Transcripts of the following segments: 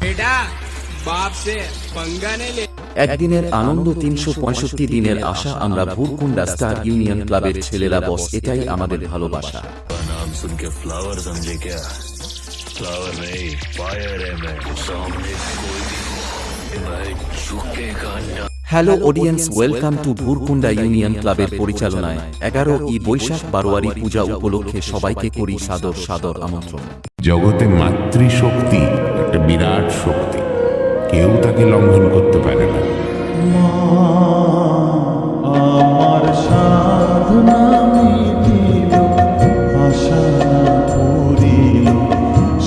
बेटा बाप से पंगा नहीं ले। একদিনের আনন্দ ৩৬৫ দিনের আশা আমরা ভুরকুন্ডা স্টার ইউনিয়ন ক্লাবের ছেলেরা বস, এটাই আমাদের ভালোবাসা। नाम सुन के फ्लावर समझे क्या? फ्लावर नहीं, फायर है मैं। सामने कोई भी हो, मैं झुकेगा ना। Hello audience, welcome to Bhurkunda union ক্লাবের পরিচালনায় 11ই বৈশাখ বারোয়ারি পূজা উপলক্ষে সবাইকে করি সাদর সাদর আমন্ত্রণ। জগতে মাতৃশক্তি একটা বিরাট শক্তি, কেউ তাকে লঙ্ঘন করতে পারে না। আমার সাধনা মিটিল, আশা পুরিল,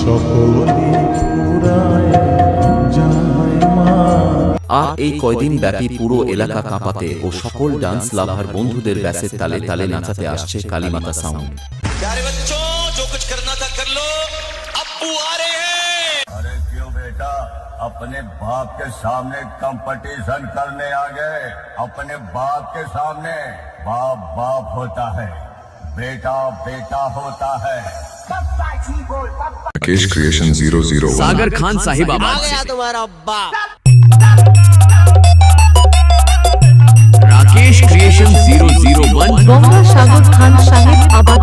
সকলে ফুরায় যায় মা। আর এই কয়দিন ব্যাপী পুরো এলাকা কাঁপাতে ও সকল ডান্স লাভার বন্ধুদের ব্যাসের তালে তালে নাচাতে আসছে কালীমাতা সাউন্ড। प्यारे बच्चों, जो कुछ करना था कर लो, अप्पू आ रहे हैं। अरे क्यों बेटा, अपने बाप के सामने कंपटीशन करने आ गए? अपने बाप के सामने बाप बाप होता है, बेटा बेटा होता है। राकेश क्रिएशन 001 सागर खान साहिबाबाद से तुम्हारा बाप। राकेश क्रिएशन 001 গঙ্গা সাগর খান সাহেব আবাদ